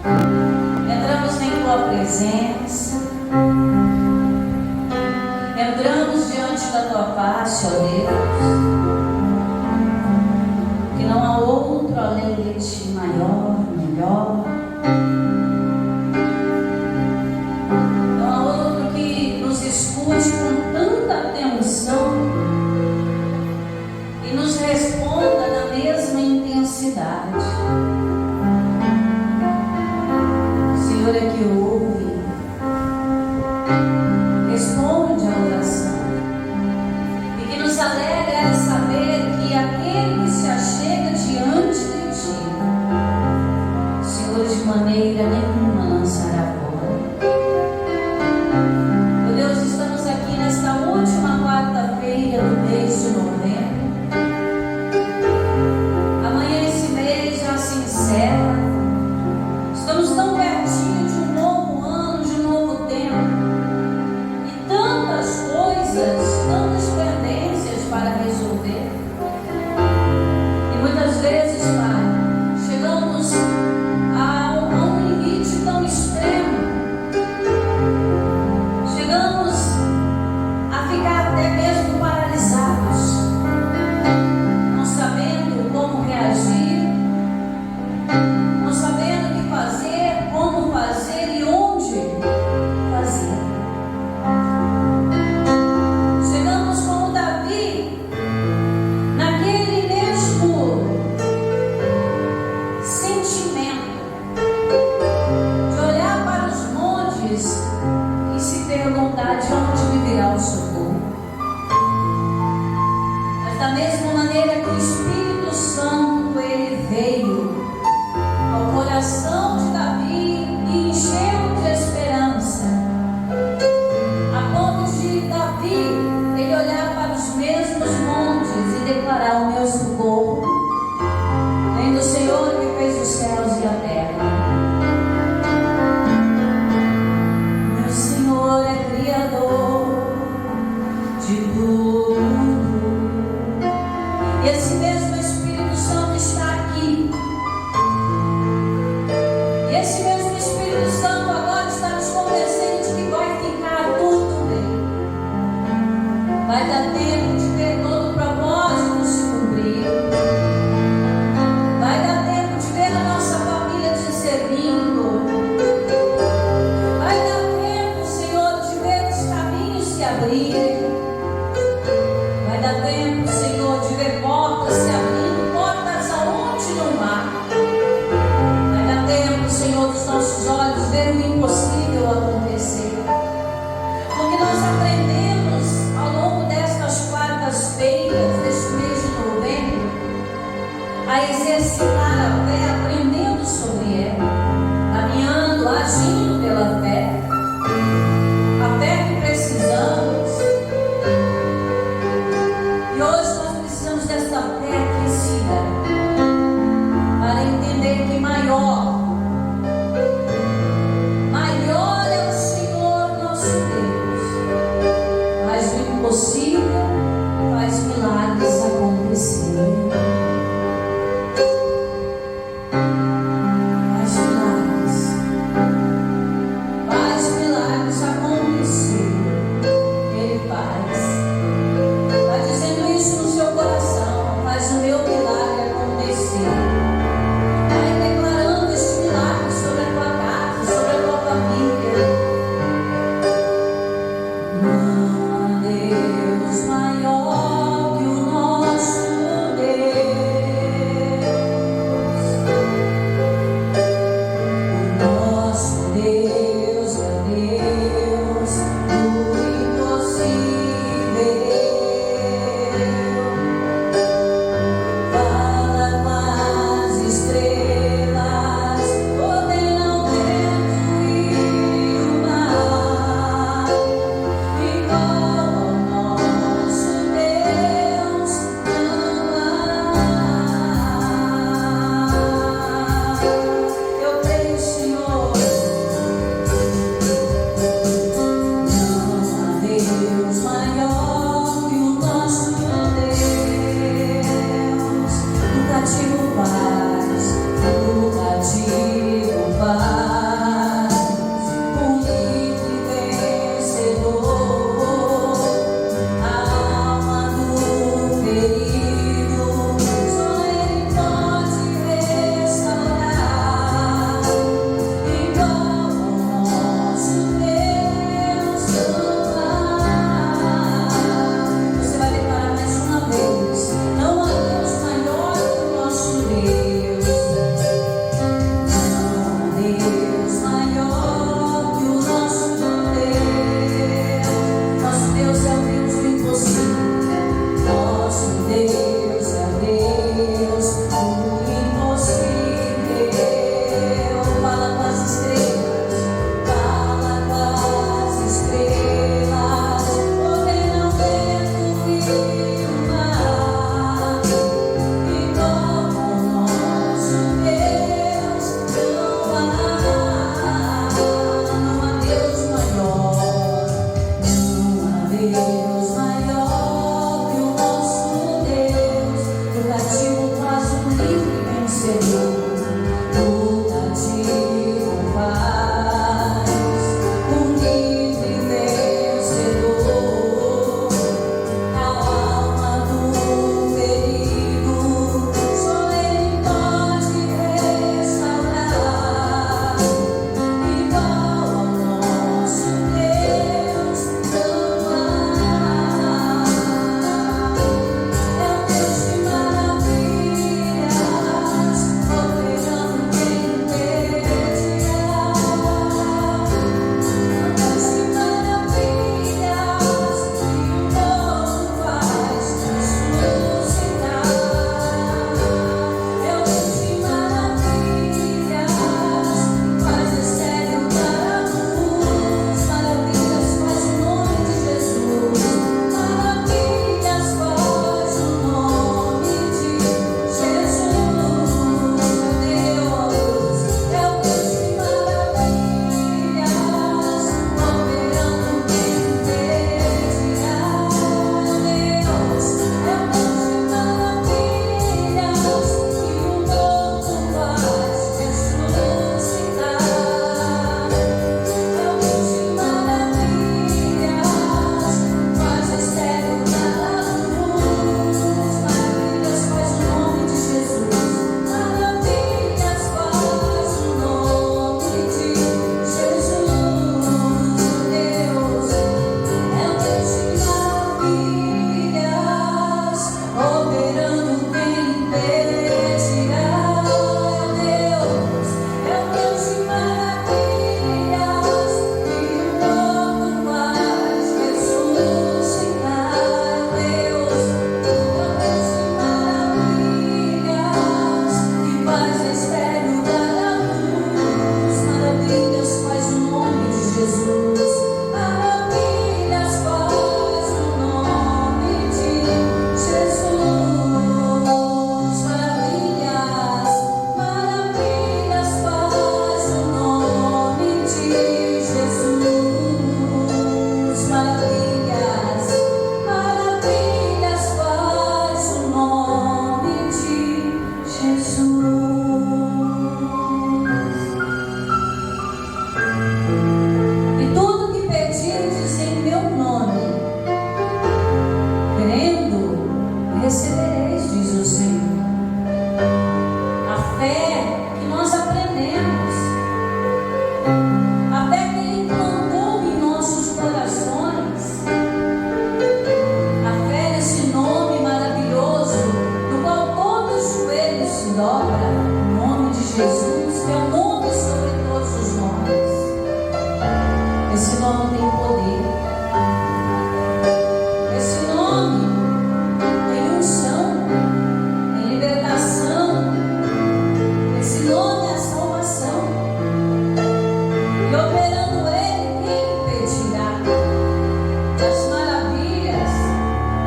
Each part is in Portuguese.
Entramos em Tua presença, entramos diante da Tua face, ó Deus, que não há outro além de Ti maior, melhor. Não há outro que nos escute com tanta atenção e nos responda na mesma intensidade. Senhor é que ouve, responde a oração, e que nos alegra é saber que aquele que se achega diante de Ti, Senhor, de maneira nenhuma lançará fora. Meu Deus, estamos aqui nesta última quarta-feira do mês de novembro. Amanhã esse mês já se encerra. Estamos tão pertinho de um novo ano, de um novo tempo, e tantas coisas, tantas pendências para resolver. E muitas vezes, Pai, chegamos a um limite tão extremo, chegamos a ficar até mesmo paralisados, não sabendo como reagir, não sabendo o que fazer, como fazer e onde fazer. Chegamos como Davi, naquele mesmo sentimento de olhar para os montes e se perguntar de onde me virá o socorro. Mas da mesma maneira que o Espírito Santo, ele veio ao coração de Davi e encheu de esperança, a ponto de Davi ele olhar para os mesmos montes e declarar: o meu socorro vem do Senhor que fez os céus e a terra. Meu Senhor é Criador de tudo, e esse mesmo Espírito Santo está aqui. E esse mesmo Espírito Santo agora está nos convencendo de que vai ficar tudo bem. Vai dar tempo de ver todo o propósito se cumprir. Vai dar tempo de ver a nossa família te servindo. Vai dar tempo, Senhor, de ver os caminhos se abrirem. Vai dar tempo, Senhor, de ver portas se abrindo, portas aonde não há. Vai dar tempo, Senhor, dos nossos olhos ver o impossível acontecer. Porque nós aprendemos ao longo destas quartas-feiras, deste mês de novembro, a exercitar a fé, aprendendo sobre ela, caminhando, agindo pela fé, a fé que precisamos. E hoje nós precisamos dessa fé crescida para entender que maior é o Senhor nosso Deus, mas o impossível faz milagres acontecer. Faz milagres acontecer. Ele faz. Vai dizendo isso no seu coração: faz o meu milagre fé que nós aprendemos, a fé que Ele implantou em nossos corações, a fé nesse nome maravilhoso, no qual todo joelho se dobra, o nome de Jesus, que é o nome sobre todos os nomes. Esse nome tem poder. Esse nome tem unção, tem libertação. Esse nome é a salvação. E operando Ele, quem impedirá? Das maravilhas,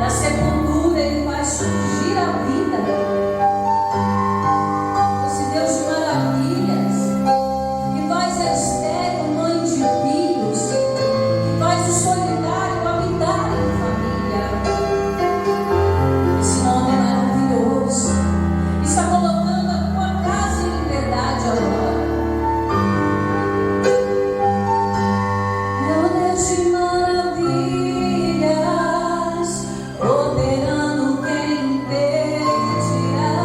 da sepultura, Ele faz surgir a vida. Esse Deus de maravilhas, que faz a estéril mãe de filhos, que faz o solitário habitar em família. Esse nome é maravilhoso. Está colocando a tua casa em liberdade agora. É o Deus de maravilhas, operando quem impedirá.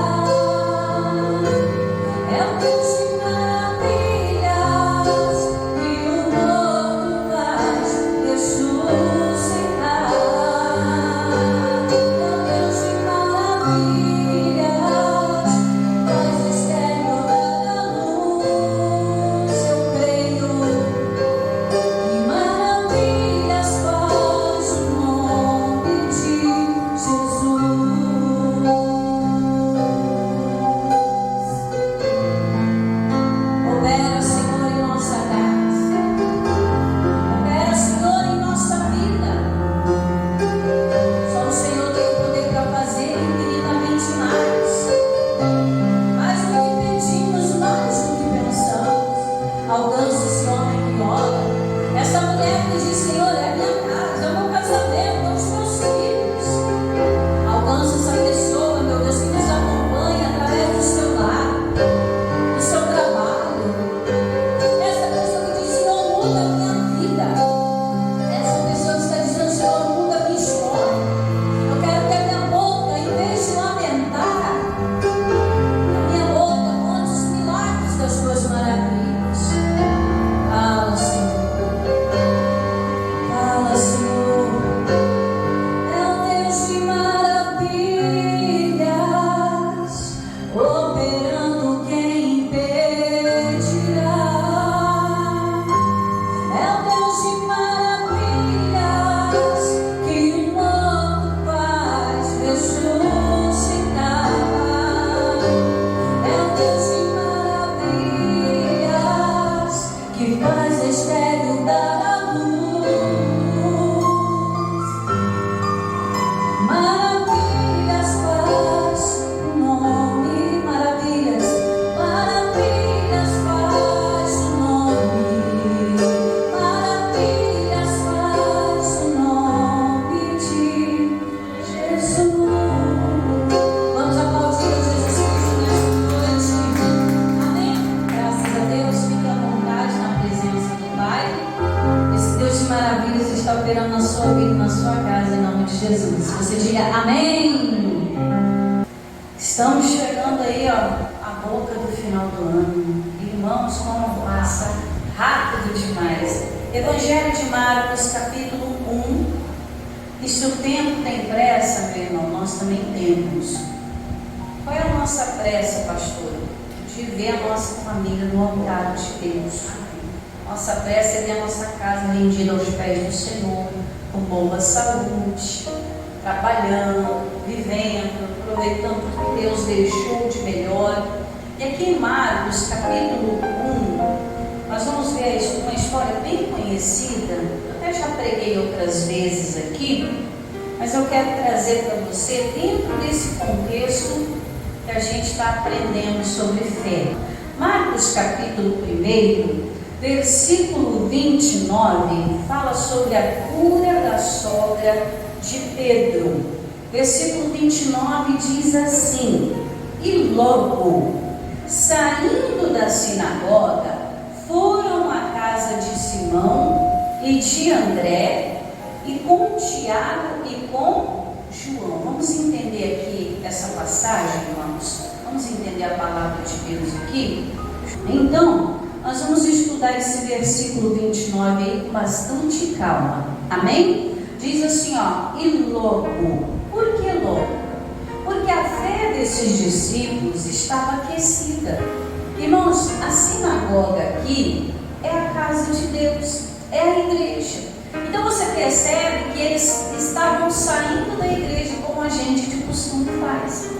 É o Deus de maravilhas, que o morto faz ressuscitar. É o Deus de maravilhas, faz o estéril dar à luz. Eu creio que maravilhas faz o nome de Jesus. Opera, Senhor, em nossa casa. Opera, Senhor, em nossa vida. Só o Senhor tem poder para fazer infinitamente mais. Mais do que pedimos, mais do que pensamos. Alcança esse homem que ora. Essa mulher que diz: Senhor, é a minha casa, é o meu casamento, é os meus filhos. Alcança essa pessoa, meu Deus, que nos acompanha através do seu lar, do seu trabalho. Essa pessoa que diz: Senhor, muda a minha vida. Essa pessoa que está dizendo: Senhor, muda a minha história. Eu quero que a minha boca, em vez de lamentar, a minha boca conte os milagres das tuas maravilhas. Fala, Senhor. Fala, Senhor. É o Deus de maravilhas, operando quem impedirá. É o Deus de maravilhas, que o morto faz ressuscitar. É o Deus de maravilhas, que faz a estéril dar à luz. Maravilhas faz o nome, maravilhas, maravilhas faz o nome, maravilhas faz o nome de Jesus. Vamos aplaudir Jesus Cristo nesta noite. Amém? Graças a Deus, fique à vontade na presença do Pai. Esse Deus de maravilhas está operando na sua vida, na sua casa, em nome de Jesus. Você diga amém. Estamos chegando aí, ó, à boca do final do ano. Irmãos, como passa rápido demais. Evangelho de Marcos, capítulo 1. E se o tempo tem pressa, meu irmão, nós também temos. Qual é a nossa pressa, pastor? De ver a nossa família no altar de Deus. Nossa pressa é ver a nossa casa rendida aos pés do Senhor, com boa saúde, trabalhando, vivendo, aproveitando o que Deus deixou de melhor. E aqui em Marcos, capítulo 1, nós vamos ver uma história bem conhecida. Eu até já preguei outras vezes aqui, mas eu quero trazer para você, dentro desse contexto que a gente está aprendendo sobre fé. Marcos, capítulo 1, versículo 29, fala sobre a cura da sogra de Pedro. Versículo 29 diz assim: e logo, saindo da sinagoga, foram à casa de Simão e de André, e com Tiago e com João. Vamos entender aqui essa passagem, irmãos. Vamos entender a palavra de Deus aqui. Então, nós vamos estudar esse versículo 29 aí com bastante calma. Amém? Diz assim, ó, e logo. Por que logo? Porque a fé desses discípulos estava aquecida. Irmãos, a sinagoga aqui é a casa de Deus, é a igreja. Então você percebe que eles estavam saindo da igreja como a gente de costume faz.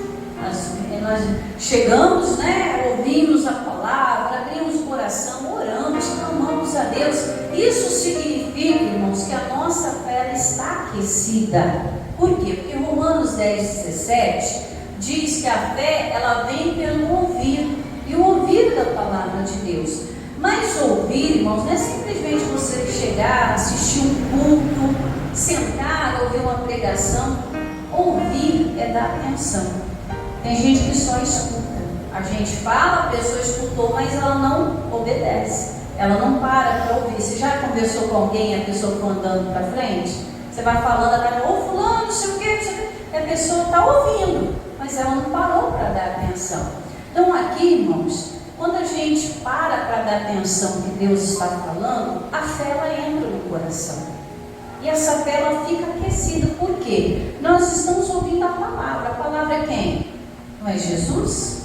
Nós chegamos, né, ouvimos a palavra, abrimos o coração, oramos, clamamos a Deus. Isso significa, irmãos, que a nossa fé está aquecida. Por quê? Porque Romanos 10:17 diz que a fé, ela vem pelo ouvir, e o ouvir da palavra de Deus. Mas ouvir, irmãos, não é simplesmente você chegar, assistir um culto, sentar, ouvir uma pregação. Ouvir é dar atenção. Tem gente que só escuta. A gente fala, a pessoa escutou, mas ela não obedece. Ela não para ouvir. Você já conversou com alguém e a pessoa ficou andando para frente? Você vai falando, ela vai, ô fulano, não sei o quê, não sei o quê. E a pessoa está ouvindo, mas ela não parou para dar atenção. Então aqui, irmãos, quando a gente para dar atenção que Deus está falando, a fé ela entra no coração. E essa fé ela fica aquecida. Por quê? Nós estamos ouvindo a palavra. A palavra é quem? Não é Jesus?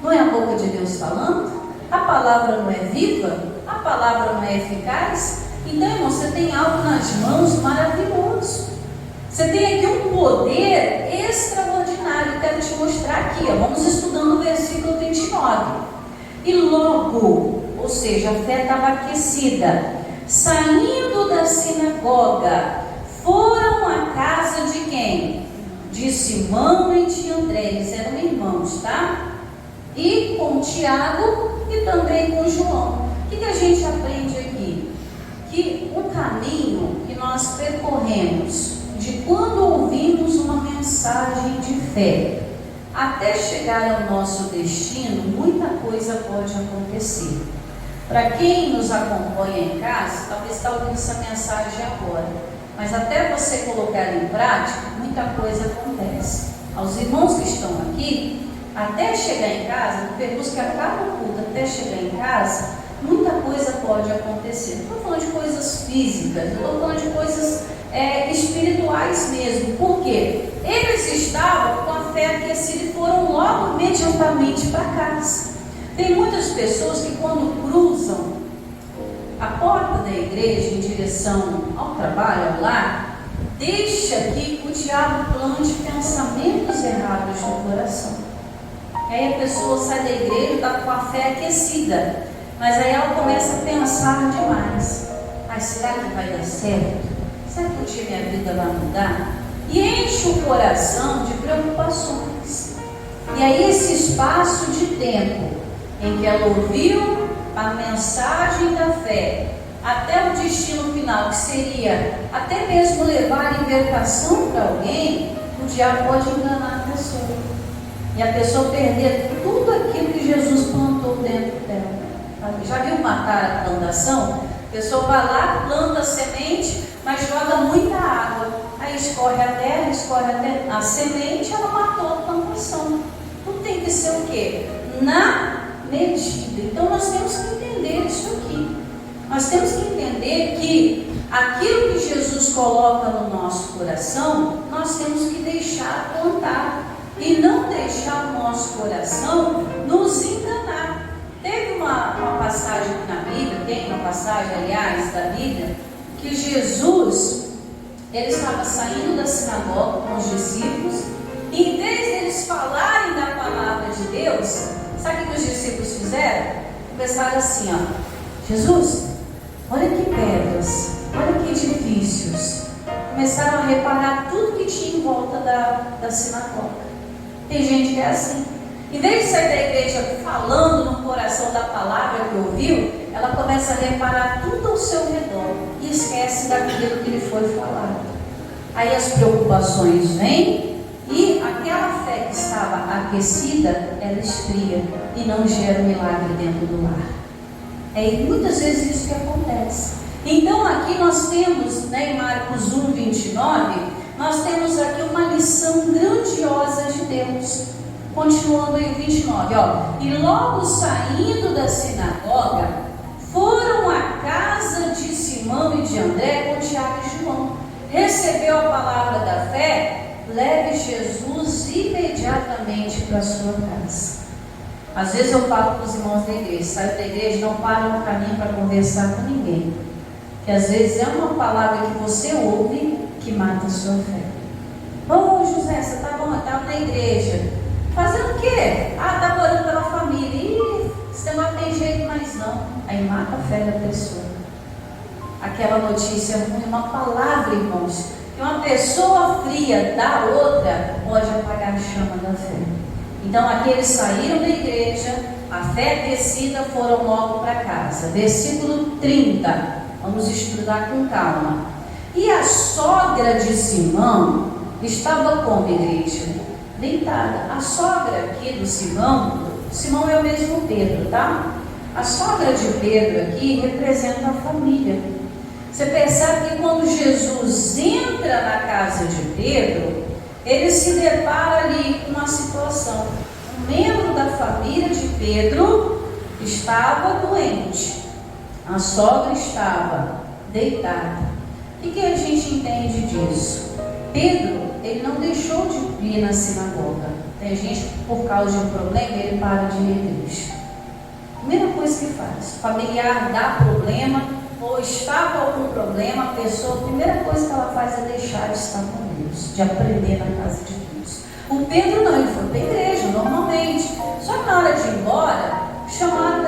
Não é a boca de Deus falando? A palavra não é viva? A palavra não é eficaz? Então, irmão, você tem algo nas mãos maravilhoso. Você tem aqui um poder extraordinário. Eu quero te mostrar aqui, ó. Vamos estudando o versículo 29. E logo, ou seja, a fé estava aquecida, saindo da sinagoga, foram à casa de quem? De Simão e de André. Eles eram irmãos, tá? E com Tiago e também com João. O que a gente aprende aqui? Que o caminho que nós percorremos de quando ouvimos uma mensagem de fé até chegar ao nosso destino, muita coisa pode acontecer. Para quem nos acompanha em casa, talvez está ouvindo essa mensagem agora, mas até você colocar em prática, muita coisa acontece. Aos irmãos que estão aqui, até chegar em casa, depois que acaba o culto, até chegar em casa, muita coisa pode acontecer. Não estou falando de coisas físicas, eu estou falando de coisas espirituais mesmo. Por quê? Eles estavam com a fé aquecida e foram logo imediatamente para casa. Tem muitas pessoas que quando cruzam a porta da igreja em direção ao trabalho, ao lar, deixa que o diabo plante pensamentos errados no coração. Aí a pessoa sai da igreja, está com a fé aquecida, mas aí ela começa a pensar demais. Mas será que vai dar certo? Será que um dia minha vida vai mudar? E enche o coração de preocupações. E aí esse espaço de tempo em que ela ouviu a mensagem da fé até o destino final, que seria até mesmo levar a libertação para alguém, o diabo pode enganar a pessoa. E a pessoa perder tudo aquilo que Jesus plantou dentro dela. Já viu matar a plantação? A pessoa vai lá, planta a semente, mas joga muita água. Aí escorre a terra, escorre a semente, ela matou a plantação. Tudo tem que ser o quê? Na medida. Então nós temos que entender isso aqui. Nós temos que entender que aquilo que Jesus coloca no nosso coração, nós temos que deixar plantar. E não deixar o nosso coração nos enganar. Teve uma passagem na Bíblia, tem uma passagem, aliás, da Bíblia, que Jesus, ele estava saindo da sinagoga com os discípulos, e em vez deles falarem da palavra de Deus, sabe o que os discípulos fizeram? Começaram assim, ó: Jesus, olha que pedras, olha que edifícios. Começaram a reparar tudo que tinha em volta da sinagoga. Tem gente que é assim. Em vez de sair da igreja falando no coração da palavra que ouviu, ela começa a reparar tudo ao seu redor e esquece daquilo que lhe foi falado. Aí as preocupações vêm e aquela fé que estava aquecida, ela esfria e não gera um milagre dentro do lar. É muitas vezes isso que acontece. Então aqui nós temos, em Marcos 1:29, nós temos aqui uma lição grandiosa de Deus. Continuando aí o 29, e logo saindo da sinagoga, foram à casa de Simão e de André com Tiago e João. Recebeu a palavra da fé, leve Jesus imediatamente para a sua casa. Às vezes eu falo com os irmãos da igreja, saiu da igreja, não para no caminho para conversar com ninguém. Que às vezes é uma palavra que você ouve que mata a sua fé. Ô José, você está bom, estava na igreja. Fazendo o quê? Está orando pela família. Ih, você não tem jeito mais não. Aí mata a fé da pessoa. Aquela notícia ruim, uma palavra, irmãos, que uma pessoa fria da outra pode apagar a chama da fé. Então aqueles saíram da igreja, a fé aquecida, foram logo para casa. Versículo 30, vamos estudar com calma. E a sogra de Simão estava como, igreja? Deitada. A sogra aqui do Simão é o mesmo Pedro, tá? A sogra de Pedro aqui representa a família. Você percebe que quando Jesus entra na casa de Pedro, ele se depara ali com uma situação. Um membro da família de Pedro estava doente, a sogra estava deitada. O que a gente entende disso? Pedro, ele não deixou de ir na sinagoga. Tem gente que por causa de um problema, ele para de ir à igreja. Primeira coisa que faz, familiar dá problema, ou está com algum problema, a pessoa, a primeira coisa que ela faz é deixar de estar com Deus, de aprender na casa de Deus. O Pedro não, ele foi para a igreja, normalmente. Só que na hora de ir embora, chamaram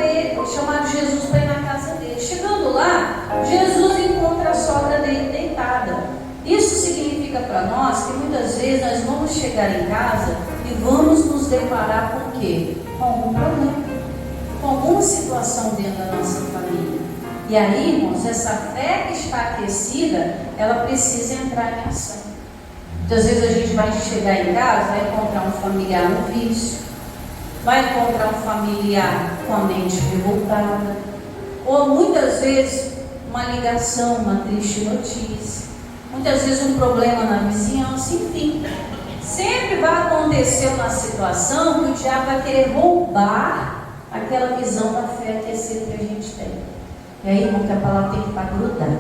Jesus para ir na casa dele. Chegando lá, Jesus encontra a sogra dele deitada. Isso significa para nós que muitas vezes nós vamos chegar em casa e vamos nos deparar com o quê? Com algum problema, com alguma situação dentro da nossa família. E aí, irmãos, essa fé que está aquecida, ela precisa entrar em ação. Muitas vezes a gente vai chegar em casa, vai encontrar um familiar no vício, vai encontrar um familiar com a mente revoltada, ou muitas vezes uma ligação, uma triste notícia, muitas vezes um problema na vizinhança, enfim. Sempre vai acontecer uma situação que o diabo vai querer roubar aquela visão da fé aquecida que a gente tem. E aí, irmão, que a palavra tem que estar grudada.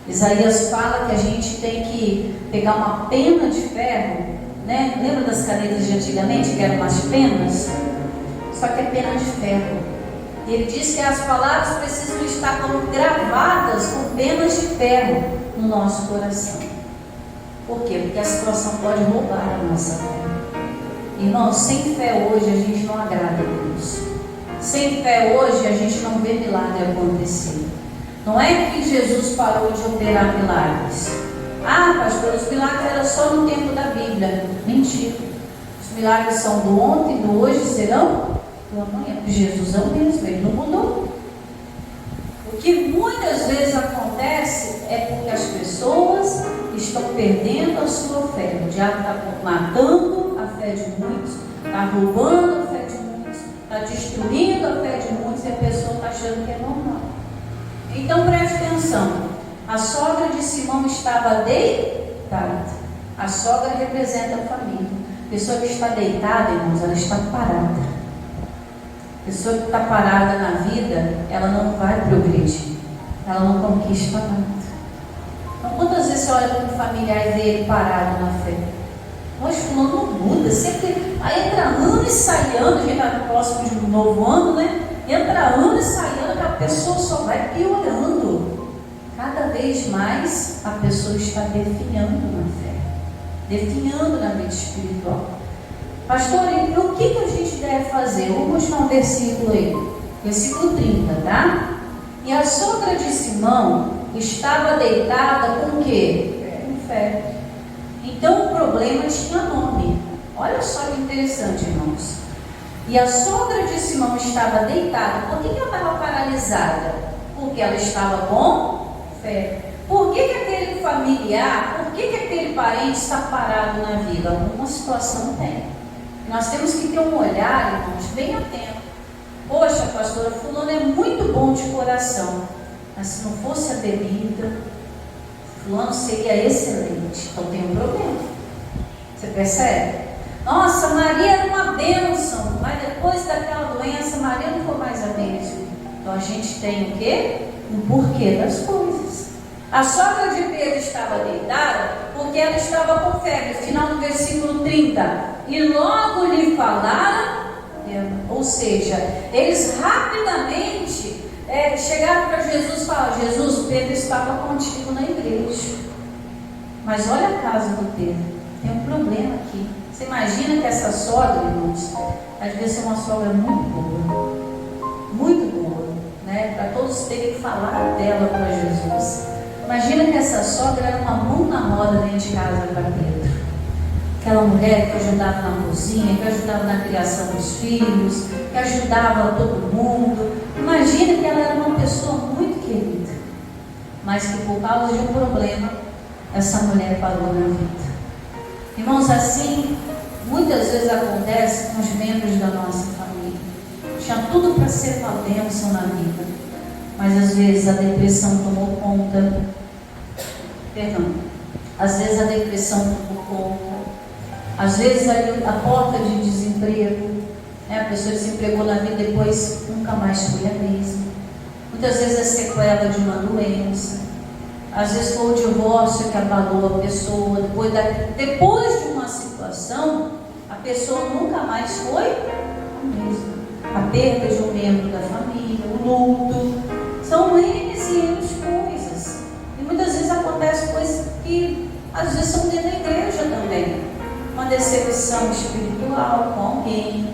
Isaías fala que a gente tem que pegar uma pena de ferro, né? Lembra das canetas de antigamente, que eram umas penas? Só que é pena de ferro. E ele diz que as palavras precisam estar como gravadas com penas de ferro no nosso coração. Por quê? Porque a situação pode roubar a nossa fé. Irmãos, sem fé hoje a gente não agrada a Deus. Sem fé hoje a gente não vê milagre acontecer. Não é que Jesus parou de operar milagres. Pastor, os milagres eram só no tempo da Bíblia. Mentira. Os milagres são do ontem, do hoje, serão do amanhã. Jesus é o mesmo, ele não mudou. O que muitas vezes acontece é porque as pessoas estão perdendo a sua fé. O diabo está matando a fé de muitos, está roubando a fé de muitos, está destruindo a fé de muitos e a pessoa está achando que é normal. Então preste atenção. A sogra de Simão estava deitada. A sogra representa a família. A pessoa que está deitada, irmãos, ela está parada. A pessoa que está parada na vida, ela não vai progredir. Ela não conquista nada. Então, quantas vezes você olha para um familiar e vê ele parado na fé? Hoje, fulano não muda. Sempre aí entra ano e sai ano. A gente está próximo de um novo ano, né? Entra ano e sai ano, que a pessoa só vai piorando. Cada vez mais a pessoa está definhando na fé, definhando na vida espiritual. Pastor, e o que a gente deve fazer? Vamos mostrar um versículo aí, versículo 30, tá? E a sogra de Simão estava deitada com o quê? Com fé. Então o problema tinha nome. Olha só que interessante, irmãos. E a sogra de Simão estava deitada. Por que ela estava paralisada? Porque ela estava com fé. Por que aquele familiar, por que aquele parente está parado na vida? Alguma situação tem. Nós temos que ter um olhar, irmãos, bem atento. Poxa, pastora, fulano é muito bom de coração, mas se não fosse a bebida, se fulano seria excelente. Então tem um problema. Você percebe? Nossa, Maria era uma bênção, mas depois daquela doença, Maria não foi mais a mesma. Então a gente tem o quê? Um porquê das coisas. A sogra de Pedro estava deitada porque ela estava com febre. Final do versículo 30. E logo lhe falaram, ou seja, eles rapidamente chegaram para Jesus e falaram: Jesus, Pedro estava contigo na igreja. Mas olha a casa do Pedro, tem um problema aqui. Você imagina que essa sogra, irmãos, às vezes é uma sogra muito boa, né? Para todos terem que falar dela para Jesus. Imagina que essa sogra era uma mão na roda dentro de casa para Pedro. Aquela mulher que ajudava na cozinha, que ajudava na criação dos filhos, que ajudava todo mundo. Imagina que ela era uma pessoa muito querida, mas que por causa de um problema, essa mulher parou na vida. Irmãos, assim, muitas vezes acontece com os membros da nossa família. Tinha tudo para ser uma bênção na vida, mas às vezes a depressão tomou conta. Às vezes a depressão tomou conta. Às vezes a porta de desemprego, né? A pessoa se empregou na vida e depois nunca mais foi a mesma. Muitas vezes é sequela de uma doença. Às vezes foi o divórcio que abalou a pessoa. Depois de uma situação, a pessoa nunca mais foi a mesma. A perda de um membro da família, o luto. São N coisas. E muitas vezes acontecem coisas que às vezes são dentro da igreja também. Uma decepção espiritual com alguém,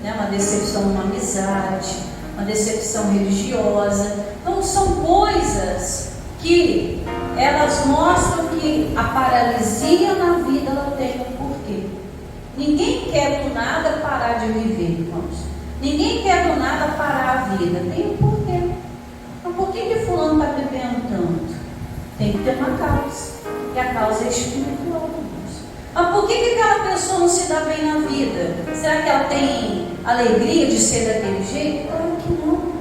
né? Uma decepção numa amizade, uma decepção religiosa. Então são coisas que elas mostram que a paralisia na vida ela tem um porquê. Ninguém quer do nada parar de viver, irmãos. Ninguém quer do nada parar a vida. Tem um porquê. Então por que fulano está bebendo tanto? Tem que ter uma causa. E a causa é espiritual. Mas por que aquela pessoa não se dá bem na vida? Será que ela tem alegria de ser daquele jeito? Claro que não.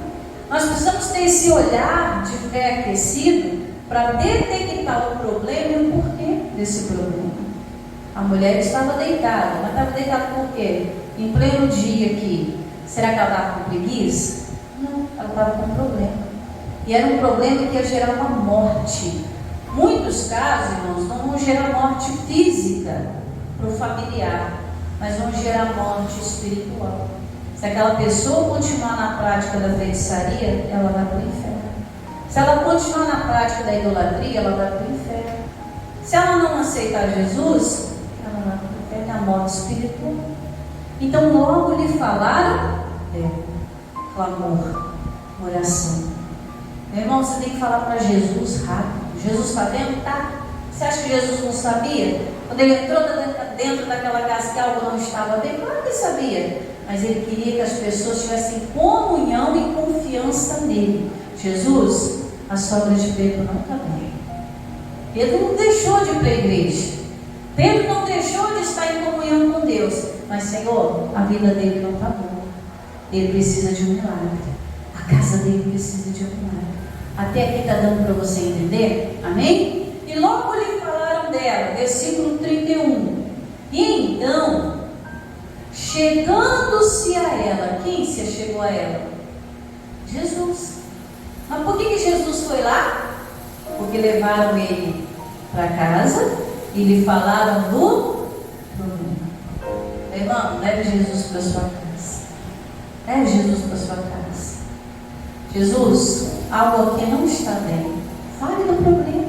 Nós precisamos ter esse olhar de fé aquecido para detectar o problema e o porquê desse problema. A mulher estava deitada, mas estava deitada por quê? Em pleno dia aqui. Será que ela estava com preguiça? Não, ela estava com um problema. E era um problema que ia gerar uma morte. Muitos casos, irmãos, não vão gerar morte física para o familiar, mas vão gerar morte espiritual. Se aquela pessoa continuar na prática da feitiçaria, ela vai para o inferno. Se ela continuar na prática da idolatria, ela vai para o inferno. Se ela não aceitar Jesus, ela vai para o inferno, é a morte espiritual. Então logo lhe falaram, clamor, oração. Meu irmão, você tem que falar para Jesus rápido. Jesus está vendo? Tá. Você acha que Jesus não sabia? Quando ele entrou dentro daquela casa que algo não estava bem, claro que sabia. Mas ele queria que as pessoas tivessem comunhão e confiança nele. Jesus, a sogra de Pedro não está bem. Pedro não deixou de ir para a igreja. Pedro não deixou de estar em comunhão com Deus. Mas, Senhor, a vida dele não está boa. Ele precisa de um milagre. A casa dele precisa de um milagre. Até aqui está dando para você entender? Amém? E logo lhe falaram dela, versículo 31. E então, chegando-se a ela, quem se chegou a ela? Jesus. Mas por que Jesus foi lá? Porque levaram ele para casa e lhe falaram do problema. Irmão, leve Jesus para sua casa. Leve Jesus para sua casa. Jesus, algo aqui não está bem. Fale do problema.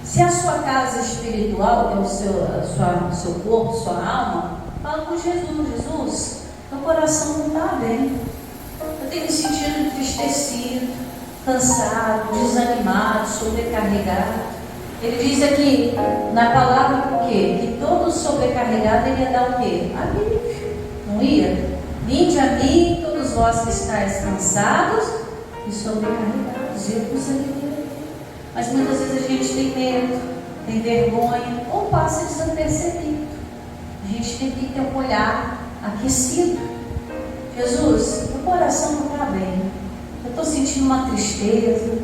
Se a sua casa espiritual é o seu corpo, sua alma, fala com Jesus. Jesus, meu coração não está bem. Eu tenho me sentido entristecido, cansado, desanimado, sobrecarregado. Ele diz aqui na palavra o quê? Que todo sobrecarregado ele ia dar o quê? Alívio. Não ia? Vinde a mim, todos vós que estáis cansados e sobrecarregados, eu vos aliviarei. Mas muitas vezes a gente tem medo, tem vergonha, ou passa desapercebido. A gente tem que ter um olhar aquecido. Jesus, meu coração não está bem. Eu estou sentindo uma tristeza,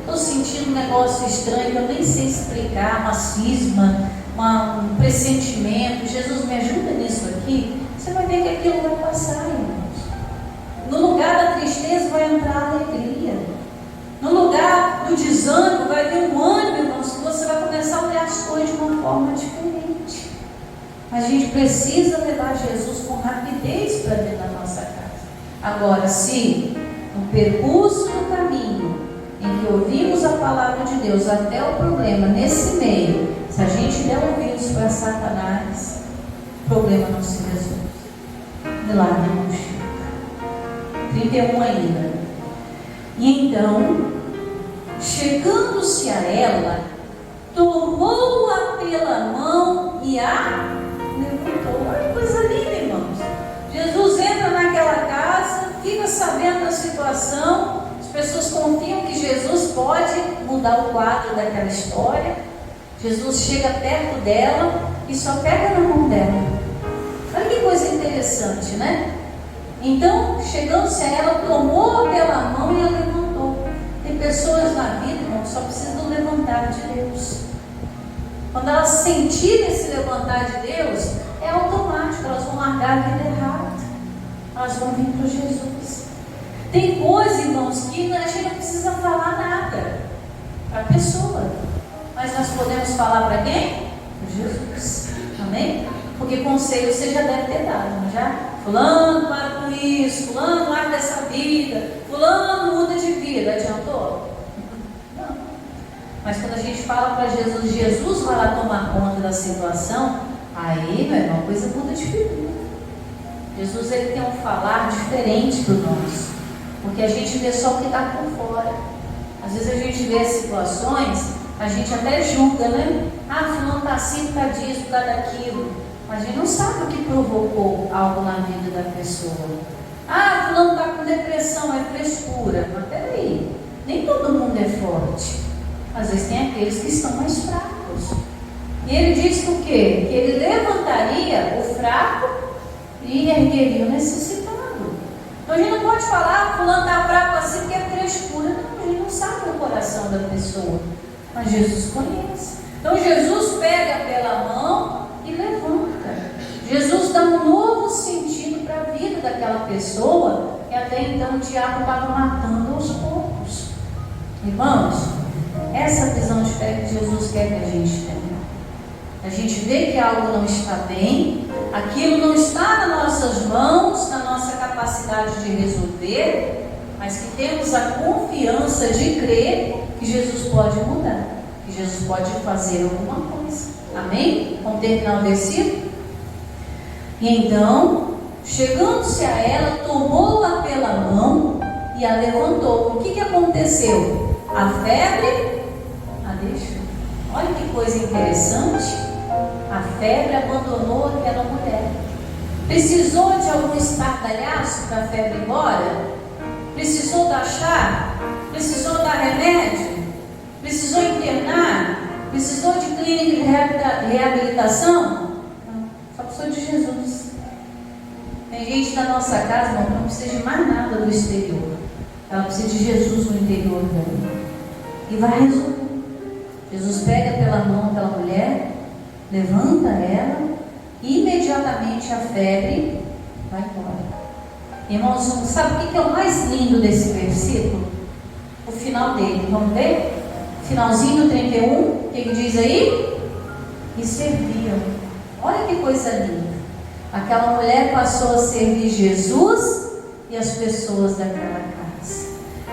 estou sentindo um negócio estranho que eu nem sei explicar, uma cisma, um pressentimento. Jesus, me ajuda nisso aqui. Você vai ver que aquilo vai passar, irmãos. No lugar da tristeza vai entrar a alegria. No lugar do desânimo vai vir um ânimo, irmãos, que você vai começar a olhar as coisas de uma forma diferente. A gente precisa levar Jesus com rapidez para dentro da nossa casa. Agora, se no percurso do caminho em que ouvimos a palavra de Deus até o problema, nesse meio, se a gente der ouvidos para Satanás, o problema não se resolve. Milagre não chega. 31 ainda. E então, chegando-se a ela, tomou-a pela mão e a levantou. Olha que coisa linda, irmãos. Jesus entra naquela casa, fica sabendo da situação. As pessoas confiam que Jesus pode mudar o quadro daquela história. Jesus chega perto dela e só pega na mão dela. Olha que coisa interessante, né? Então, chegando-se a ela, tomou-a pela mão e a levantou. Tem pessoas na vida, irmão, que só precisam do levantar de Deus. Quando elas sentirem esse levantar de Deus, é automático, elas vão largar a vida errada. Elas vão vir para Jesus. Tem coisa, irmãos, que a gente não precisa falar nada para a pessoa. Mas nós podemos falar para quem? Para Jesus. Amém? Porque conselho você já deve ter dado, não já? Fulano, para com isso. Fulano, larga dessa vida. Fulano, muda de vida. Adiantou? Não. Mas quando a gente fala para Jesus, Jesus vai lá tomar conta da situação, aí, meu irmão, a coisa muda de figura. Jesus, ele tem um falar diferente do nosso. Porque a gente vê só o que está por fora. Às vezes a gente vê situações, a gente até julga, né? Ah, fulano está assim por causa disso, por causa daquilo. Mas a gente não sabe o que provocou algo na vida da pessoa. Ah, fulano está com depressão, é frescura. Mas peraí, nem todo mundo é forte. Às vezes tem aqueles que estão mais fracos. E ele diz que o quê? Que ele levantaria o fraco e ergueria o necessitado. Então a gente não pode falar, fulano está fraco assim porque é frescura. Não, a gente não sabe o coração da pessoa. Mas Jesus conhece. Então Jesus pega pela mão e levanta. Jesus dá um novo sentido para a vida daquela pessoa que até então o diabo estava matando aos poucos. Irmãos, essa visão de fé que Jesus quer que a gente tenha. A gente vê que algo não está bem, aquilo não está nas nossas mãos, na nossa capacidade de resolver, mas que temos a confiança de crer que Jesus pode mudar, que Jesus pode fazer alguma coisa. Amém? Vamos terminar o versículo? E então, chegando-se a ela, tomou-a pela mão e a levantou. O que aconteceu? A febre a deixou. Olha que coisa interessante. A febre abandonou aquela mulher. Precisou de algum estardalhaço para a febre ir embora? Precisou dar chá? Precisou dar remédio? Precisou internar? Precisou de clínica de reabilitação? Não, só precisou de Jesus. Tem gente na nossa casa, irmão, que não precisa de mais nada do exterior. Ela precisa de Jesus no interior dela. E vai resolver. Jesus pega pela mão daquela mulher, levanta ela, e imediatamente a febre vai embora. Irmãos, sabe o que é o mais lindo desse versículo? O final dele, vamos ver? Finalzinho do 31, o que diz aí? E serviam. Olha que coisa linda. Aquela mulher passou a servir Jesus e as pessoas daquela casa.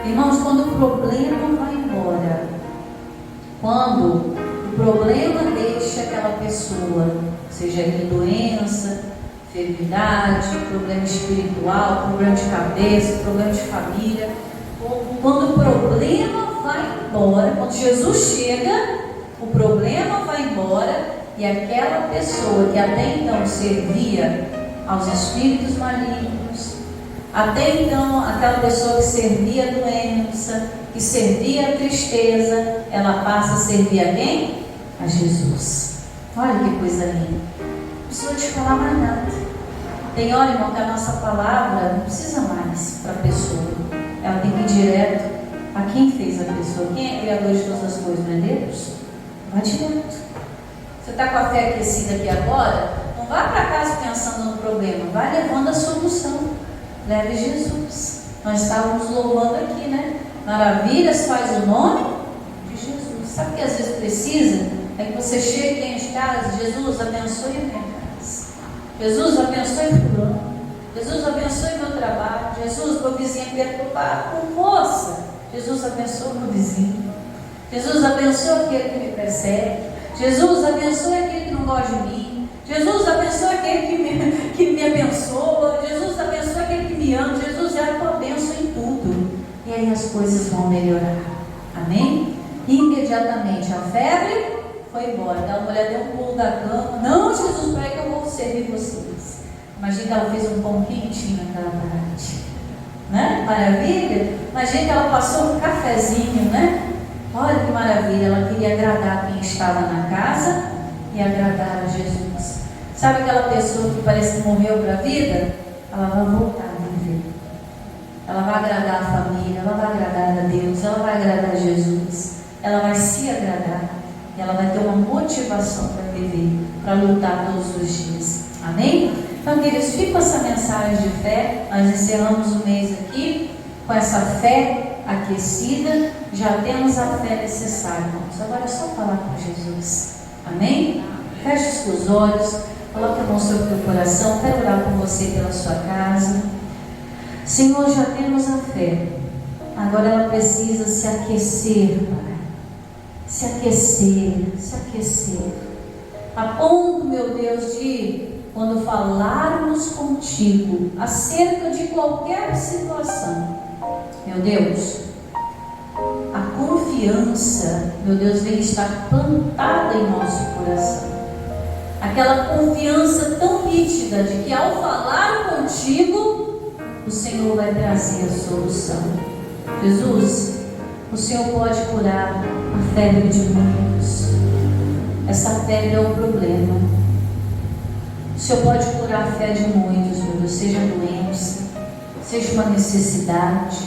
Irmãos, quando o problema vai embora, quando o problema deixa aquela pessoa, seja ele doença, enfermidade, problema espiritual, problema de cabeça, problema de família, quando o problema vai embora, quando Jesus chega, o problema vai embora e aquela pessoa que até então servia aos espíritos malignos, até então aquela pessoa que servia a doença, que servia a tristeza, ela passa a servir a quem? A Jesus. Olha que coisa linda. Não precisa te falar mais nada. Tem hora, irmão, que a nossa palavra não precisa mais para a pessoa. Ela tem que ir direto A quem fez a pessoa? Quem é criador de todas as coisas? Não é Deus? Vai direto. Você está com a fé aquecida aqui agora? Não vá para casa pensando no problema. Vai levando a solução. Leve Jesus. Nós estávamos louvando aqui, né? Maravilhas faz o nome de Jesus. Sabe o que às vezes precisa? É que você chegue dentro de casa. Jesus, abençoe a minha casa. Jesus, abençoe o fulano. Jesus, abençoe meu trabalho. Jesus, meu vizinho perturbado com moça. Jesus, abençoe meu vizinho. Jesus, abençoe aquele que me persegue. Jesus, abençoe aquele que não gosta de mim. Jesus, abençoe aquele que me abençoa. Jesus, abençoe aquele que me ama. Jesus, é a tua bênção em tudo. E aí as coisas vão melhorar. Amém? E imediatamente a febre foi embora. A mulher deu um pulo da cama. Não, Jesus, para que eu vou servir vocês? Imagina que ela fez um pão quentinho naquela tarde, né? Maravilha. Imagina que ela passou um cafezinho, né? Olha que maravilha. Ela queria agradar quem estava na casa e agradar a Jesus. Sabe aquela pessoa que parece que morreu para a vida? Ela vai voltar a viver. Ela vai agradar a família, ela vai agradar a Deus, ela vai agradar a Jesus. Ela vai se agradar. E ela vai ter uma motivação para viver, para lutar todos os dias. Amém? Então, queridos, fica com essa mensagem de fé. Nós encerramos o mês aqui com essa fé aquecida. Já temos a fé necessária, irmãos. Agora é só falar com Jesus. Amém? Feche os olhos, coloque a mão sobre o teu coração. Quero orar por você pela sua casa. Senhor, já temos a fé. Agora ela precisa se aquecer, Pai. Se aquecer, se aquecer. A ponto, meu Deus, de quando falarmos contigo acerca de qualquer situação, meu Deus, a confiança, meu Deus, vem estar plantada em nosso coração. Aquela confiança tão nítida de que ao falar contigo, o Senhor vai trazer a solução. Jesus, o Senhor pode curar a febre de muitos. Essa febre é o problema. O Senhor pode curar a fé de muitos, meu Deus, seja doença, seja uma necessidade,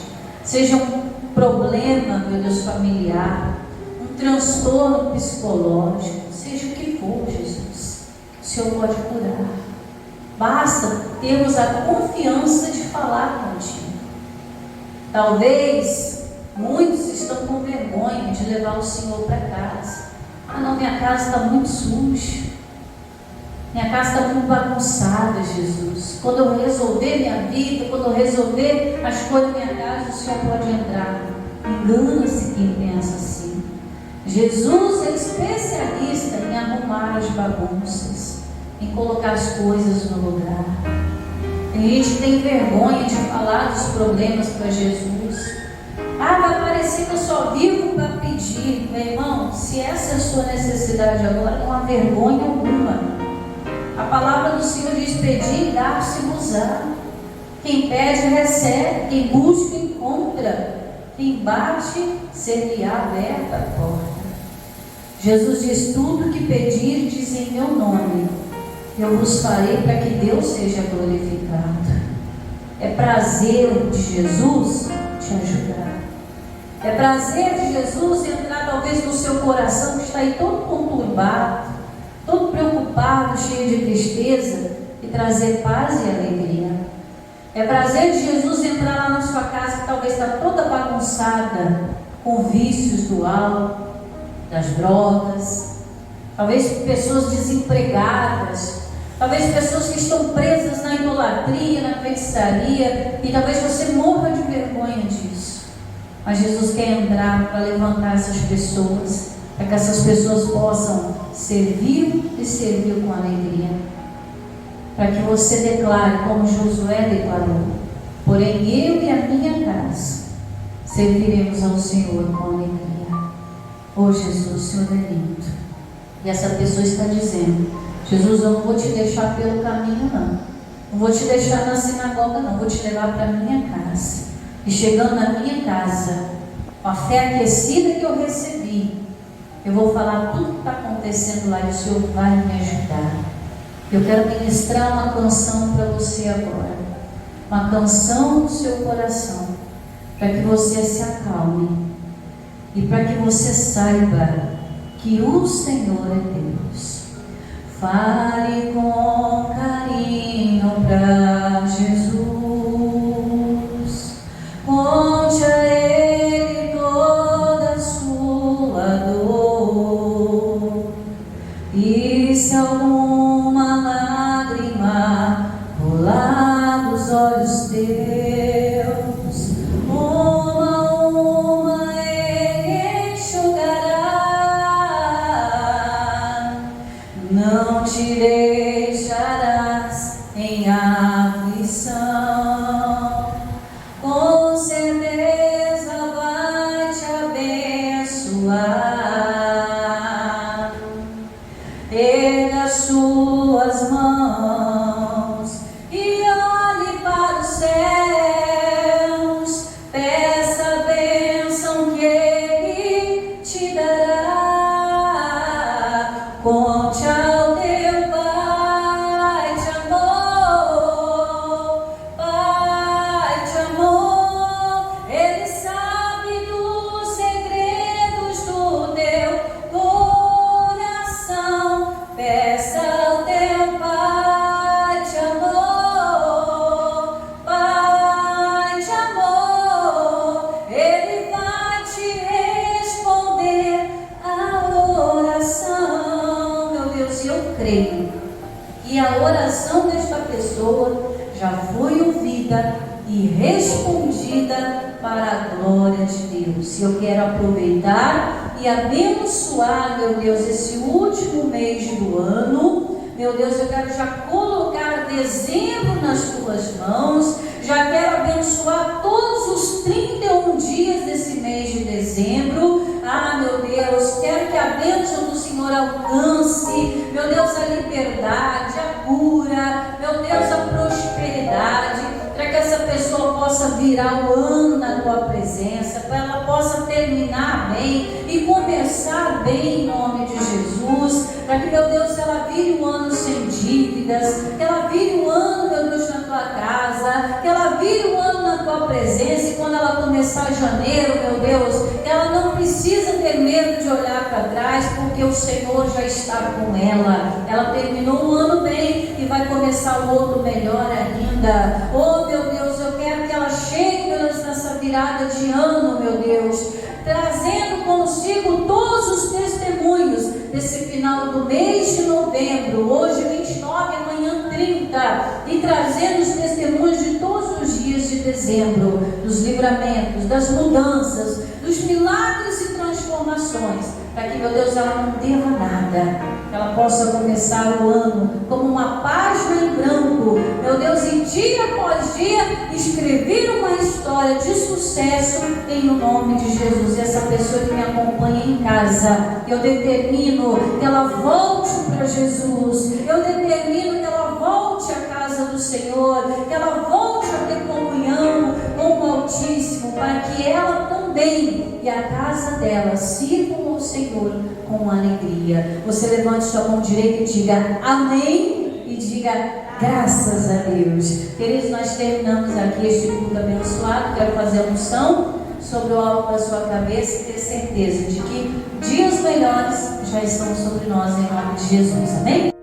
seja um problema, meu Deus, familiar, um transtorno psicológico, seja o que for, Jesus, o Senhor pode curar. Basta termos a confiança de falar contigo. Talvez muitos estão com vergonha de levar o Senhor para casa. Ah não, minha casa está muito suja. Minha casa está muito bagunçada, Jesus. Quando eu resolver minha vida, quando eu resolver as coisas da minha casa, o Senhor pode entrar. Engana-se quem pensa assim. Jesus é especialista em arrumar as bagunças, em colocar as coisas no lugar. Tem gente que tem vergonha de falar dos problemas para Jesus. Ah, vai parecer que eu só vivo para pedir. Meu irmão, se essa é a sua necessidade agora, não há vergonha alguma. A palavra do Senhor diz: pedir e dar-se-vos-á. Quem pede, recebe. Quem busca, encontra. Quem bate, ser-lhe-á aberta a porta. Jesus diz: tudo que pedirdes em meu nome, eu vos farei para que Deus seja glorificado. É prazer de Jesus te ajudar. É prazer de Jesus entrar talvez no seu coração que está aí todo conturbado, todo preocupado, cheio de tristeza, e trazer paz e alegria. É prazer de Jesus entrar lá na sua casa que talvez está toda bagunçada, com vícios do álcool, das drogas, talvez pessoas desempregadas, talvez pessoas que estão presas na idolatria, na feitiçaria, e talvez você morra de vergonha disso. Mas Jesus quer entrar para levantar essas pessoas, para que essas pessoas possam servir e servir com alegria. Para que você declare como Josué declarou: porém eu e a minha casa serviremos ao Senhor com alegria. Oh Jesus, o Senhor é lindo. E essa pessoa está dizendo: Jesus, eu não vou te deixar pelo caminho não. Não vou te deixar na sinagoga não. Vou te levar para a minha casa. E chegando na minha casa, com a fé aquecida que eu recebi, eu vou falar tudo que está acontecendo lá e o Senhor vai me ajudar. Eu quero ministrar uma canção para você agora. Uma canção do seu coração. para que você se acalme e para que você saiba que o Senhor é Deus. Fale com carinho para Jesus, conte a Ele toda a sua dor, e se alguma lágrima rolar dos olhos teus, uma a uma Ele enxugará. Não te deixarás em aflição, com certeza vai te abençoar. Erga as suas mãos e olhe para os céus, peça a bênção que Ele te dará. Conte ao teu Pai de amor, Pai de amor, Ele sabe dos segredos do teu coração. Peça ao teu Pai de amor, Pai de amor, Ele vai te responder a oração. Meu Deus, eu creio que a oração desta pessoa já foi ouvida e respondida para a glória de Deus. Eu quero aproveitar e abençoar, meu Deus, esse último mês do ano. Meu Deus, eu quero já colocar dezembro nas tuas mãos. Já quero abençoar todos os 31 dias desse mês de dezembro. Ah, meu Deus, quero que a bênção do Senhor alcance, meu Deus, a liberdade, a cura, meu Deus, a prosperidade, para que essa pessoa possa virar o ano na tua presença, para ela possa terminar bem e começar bem em nome de Jesus, para que, meu Deus, ela vire um ano sem dívidas, que ela vire um ano, meu Deus, na tua casa, que ela vire um ano na tua presença, e quando ela começar janeiro, meu Deus, ela não precisa ter medo de olhar para trás, porque o Senhor já está com ela. Ela terminou um ano bem e vai começar o outro melhor ainda. Oh, meu Deus, eu quero que ela chegue, meu Deus, nessa virada de ano, meu Deus, trazendo consigo todos os testemunhos desse final do mês de novembro, hoje 29, amanhã 30, e trazendo os testemunhos de todos os dias de dezembro, dos livramentos, das mudanças, dos milagres e transformações, para que, meu Deus, ela não deva nada, que ela possa começar o ano como uma página em branco, meu Deus, e dia após dia escrever uma história de sucesso em nome de Jesus. E essa pessoa que me acompanha em casa, eu determino que ela volte para Jesus, eu determino que ela volte à casa do Senhor, que ela volte a ter comunhão com o Altíssimo, para que ela também e a casa dela sirvam ao Senhor com alegria. Você levante sua mão direita e diga amém, e diga graças a Deus. Queridos, nós terminamos aqui este culto abençoado. Quero fazer a unção sobre o alto da sua cabeça e ter certeza de que dias melhores já estão sobre nós em nome de Jesus. Amém?